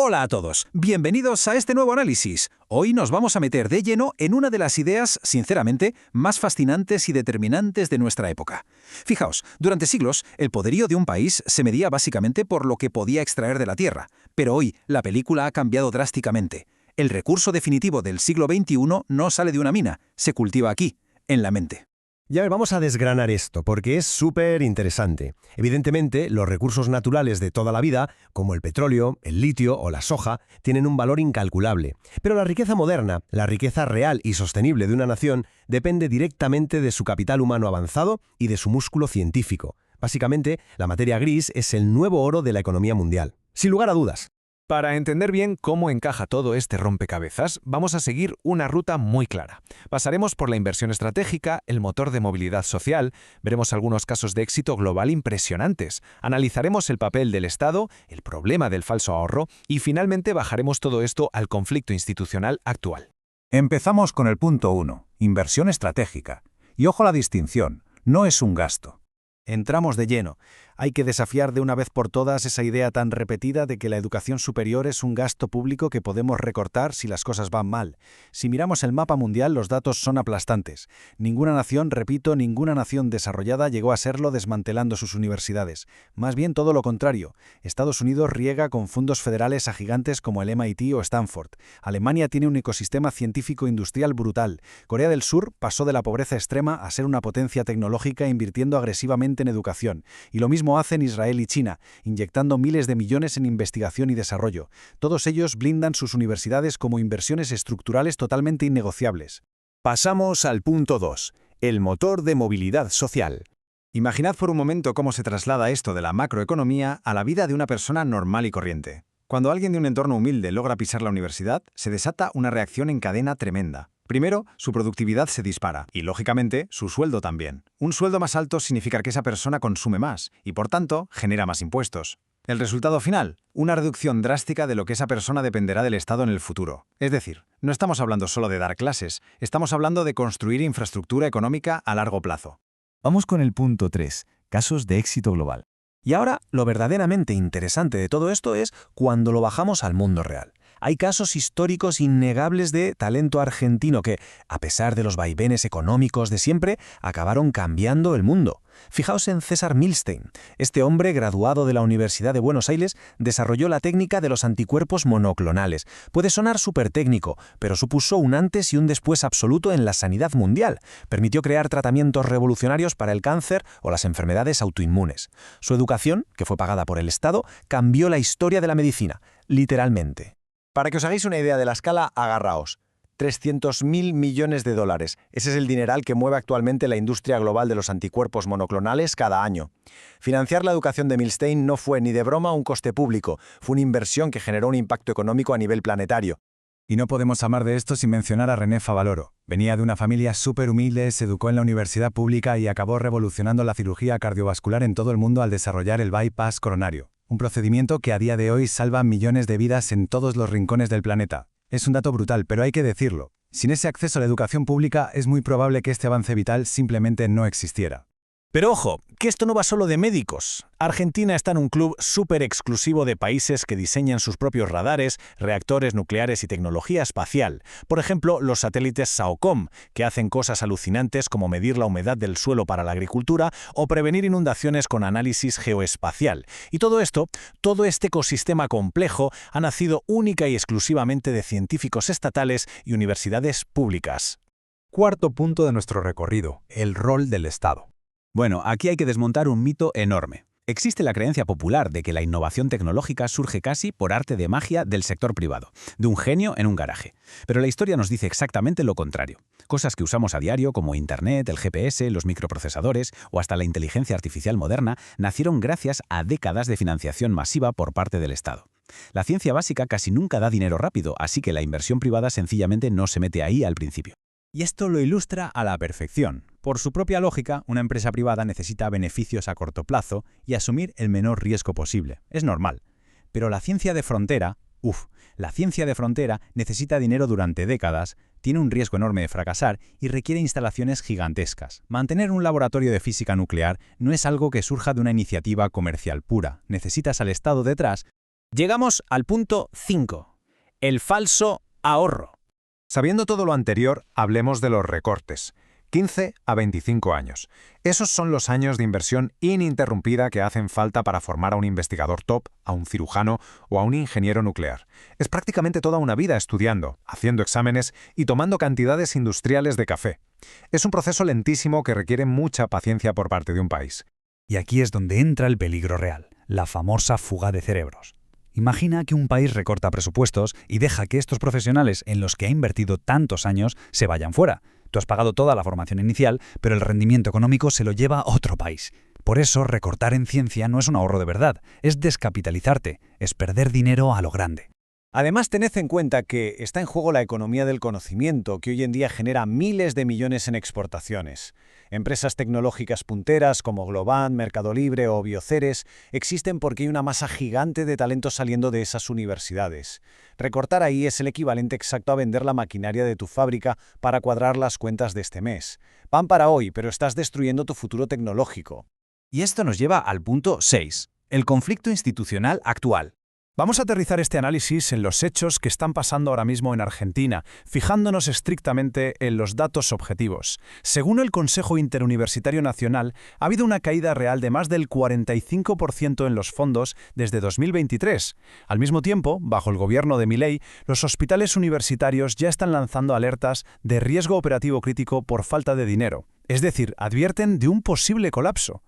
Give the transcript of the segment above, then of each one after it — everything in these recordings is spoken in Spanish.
Hola a todos, bienvenidos a este nuevo análisis. Hoy nos vamos a meter de lleno en una de las ideas, sinceramente, más fascinantes y determinantes de nuestra época. Fijaos, durante siglos, el poderío de un país se medía básicamente por lo que podía extraer de la tierra, pero hoy la película ha cambiado drásticamente. El recurso definitivo del siglo XXI no sale de una mina, se cultiva aquí, en la mente. Y a ver, vamos a desgranar esto, porque es súper interesante. Evidentemente, los recursos naturales de toda la vida, como el petróleo, el litio o la soja, tienen un valor incalculable. Pero la riqueza moderna, la riqueza real y sostenible de una nación, depende directamente de su capital humano avanzado y de su músculo científico. Básicamente, la materia gris es el nuevo oro de la economía mundial. Sin lugar a dudas. Para entender bien cómo encaja todo este rompecabezas, vamos a seguir una ruta muy clara. Pasaremos por la inversión estratégica, el motor de movilidad social, veremos algunos casos de éxito global impresionantes, analizaremos el papel del Estado, el problema del falso ahorro y finalmente bajaremos todo esto al conflicto institucional actual. Empezamos con el punto 1, inversión estratégica. Y ojo a la distinción, no es un gasto. Entramos de lleno. Hay que desafiar de una vez por todas esa idea tan repetida de que la educación superior es un gasto público que podemos recortar si las cosas van mal. Si miramos el mapa mundial, los datos son aplastantes. Ninguna nación, repito, ninguna nación desarrollada llegó a serlo desmantelando sus universidades. Más bien todo lo contrario. Estados Unidos riega con fondos federales a gigantes como el MIT o Stanford. Alemania tiene un ecosistema científico-industrial brutal. Corea del Sur pasó de la pobreza extrema a ser una potencia tecnológica invirtiendo agresivamente en educación. Y lo mismo hacen Israel y China, inyectando miles de millones en investigación y desarrollo. Todos ellos blindan sus universidades como inversiones estructurales totalmente innegociables. Pasamos al punto 2, el motor de movilidad social. Imaginad por un momento cómo se traslada esto de la macroeconomía a la vida de una persona normal y corriente. Cuando alguien de un entorno humilde logra pisar la universidad, se desata una reacción en cadena tremenda. Primero, su productividad se dispara y, lógicamente, su sueldo también. Un sueldo más alto significa que esa persona consume más y, por tanto, genera más impuestos. El resultado final, una reducción drástica de lo que esa persona dependerá del Estado en el futuro. Es decir, no estamos hablando solo de dar clases, estamos hablando de construir infraestructura económica a largo plazo. Vamos con el punto 3, casos de éxito global. Y ahora, lo verdaderamente interesante de todo esto es cuando lo bajamos al mundo real. Hay casos históricos innegables de talento argentino que, a pesar de los vaivenes económicos de siempre, acabaron cambiando el mundo. Fijaos en César Milstein. Este hombre, graduado de la Universidad de Buenos Aires, desarrolló la técnica de los anticuerpos monoclonales. Puede sonar súper técnico, pero supuso un antes y un después absoluto en la sanidad mundial. Permitió crear tratamientos revolucionarios para el cáncer o las enfermedades autoinmunes. Su educación, que fue pagada por el Estado, cambió la historia de la medicina, literalmente. Para que os hagáis una idea de la escala, agarraos. 300.000 millones de dólares. Ese es el dineral que mueve actualmente la industria global de los anticuerpos monoclonales cada año. Financiar la educación de Milstein no fue ni de broma un coste público, fue una inversión que generó un impacto económico a nivel planetario. Y no podemos hablar de esto sin mencionar a René Favaloro. Venía de una familia súper humilde, se educó en la universidad pública y acabó revolucionando la cirugía cardiovascular en todo el mundo al desarrollar el bypass coronario. Un procedimiento que a día de hoy salva millones de vidas en todos los rincones del planeta. Es un dato brutal, pero hay que decirlo. Sin ese acceso a la educación pública, es muy probable que este avance vital simplemente no existiera. Pero ojo, que esto no va solo de médicos. Argentina está en un club súper exclusivo de países que diseñan sus propios radares, reactores nucleares y tecnología espacial. Por ejemplo, los satélites SAOCOM, que hacen cosas alucinantes como medir la humedad del suelo para la agricultura o prevenir inundaciones con análisis geoespacial. Y todo esto, todo este ecosistema complejo, ha nacido única y exclusivamente de científicos estatales y universidades públicas. Cuarto punto de nuestro recorrido, el rol del Estado. Bueno, aquí hay que desmontar un mito enorme. Existe la creencia popular de que la innovación tecnológica surge casi por arte de magia del sector privado, de un genio en un garaje. Pero la historia nos dice exactamente lo contrario. Cosas que usamos a diario como Internet, el GPS, los microprocesadores o hasta la inteligencia artificial moderna nacieron gracias a décadas de financiación masiva por parte del Estado. La ciencia básica casi nunca da dinero rápido, así que la inversión privada sencillamente no se mete ahí al principio. Y esto lo ilustra a la perfección. Por su propia lógica, una empresa privada necesita beneficios a corto plazo y asumir el menor riesgo posible. Es normal. Pero la ciencia de frontera, la ciencia de frontera necesita dinero durante décadas, tiene un riesgo enorme de fracasar y requiere instalaciones gigantescas. Mantener un laboratorio de física nuclear no es algo que surja de una iniciativa comercial pura. Necesitas al Estado detrás. Llegamos al punto 5. El falso ahorro. Sabiendo todo lo anterior, hablemos de los recortes. 15 a 25 años. Esos son los años de inversión ininterrumpida que hacen falta para formar a un investigador top, a un cirujano o a un ingeniero nuclear. Es prácticamente toda una vida estudiando, haciendo exámenes y tomando cantidades industriales de café. Es un proceso lentísimo que requiere mucha paciencia por parte de un país. Y aquí es donde entra el peligro real, la famosa fuga de cerebros. Imagina que un país recorta presupuestos y deja que estos profesionales en los que ha invertido tantos años se vayan fuera. Tú has pagado toda la formación inicial, pero el rendimiento económico se lo lleva otro país. Por eso, recortar en ciencia no es un ahorro de verdad, es descapitalizarte, es perder dinero a lo grande. Además, tened en cuenta que está en juego la economía del conocimiento, que hoy en día genera miles de millones en exportaciones. Empresas tecnológicas punteras como Globant, Mercado Libre o Bioceres existen porque hay una masa gigante de talento saliendo de esas universidades. Recortar ahí es el equivalente exacto a vender la maquinaria de tu fábrica para cuadrar las cuentas de este mes. Pan para hoy, pero estás destruyendo tu futuro tecnológico. Y esto nos lleva al punto 6, el conflicto institucional actual. Vamos a aterrizar este análisis en los hechos que están pasando ahora mismo en Argentina, fijándonos estrictamente en los datos objetivos. Según el Consejo Interuniversitario Nacional, ha habido una caída real de más del 45% en los fondos desde 2023. Al mismo tiempo, bajo el gobierno de Milei, los hospitales universitarios ya están lanzando alertas de riesgo operativo crítico por falta de dinero. Es decir, advierten de un posible colapso.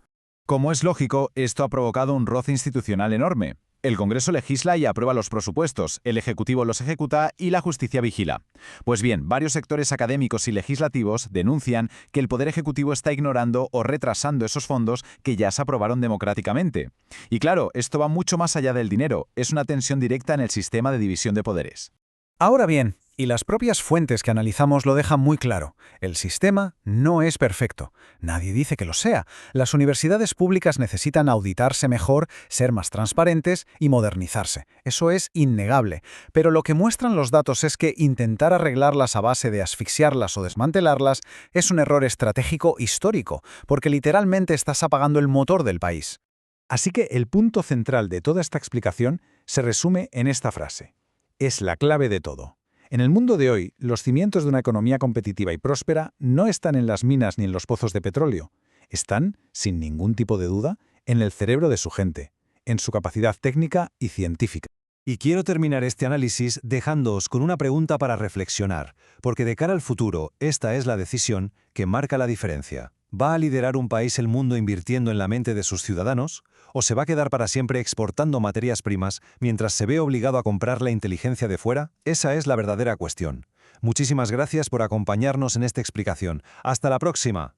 Como es lógico, esto ha provocado un roce institucional enorme. El Congreso legisla y aprueba los presupuestos, el Ejecutivo los ejecuta y la Justicia vigila. Pues bien, varios sectores académicos y legislativos denuncian que el Poder Ejecutivo está ignorando o retrasando esos fondos que ya se aprobaron democráticamente. Y claro, esto va mucho más allá del dinero, es una tensión directa en el sistema de división de poderes. Ahora bien, y las propias fuentes que analizamos lo dejan muy claro, el sistema no es perfecto. Nadie dice que lo sea. Las universidades públicas necesitan auditarse mejor, ser más transparentes y modernizarse. Eso es innegable. Pero lo que muestran los datos es que intentar arreglarlas a base de asfixiarlas o desmantelarlas es un error estratégico histórico, porque literalmente estás apagando el motor del país. Así que el punto central de toda esta explicación se resume en esta frase. Es la clave de todo. En el mundo de hoy, los cimientos de una economía competitiva y próspera no están en las minas ni en los pozos de petróleo. Están, sin ningún tipo de duda, en el cerebro de su gente, en su capacidad técnica y científica. Y quiero terminar este análisis dejándoos con una pregunta para reflexionar, porque de cara al futuro, esta es la decisión que marca la diferencia. ¿Va a liderar un país el mundo invirtiendo en la mente de sus ciudadanos? ¿O se va a quedar para siempre exportando materias primas mientras se ve obligado a comprar la inteligencia de fuera? Esa es la verdadera cuestión. Muchísimas gracias por acompañarnos en esta explicación. ¡Hasta la próxima!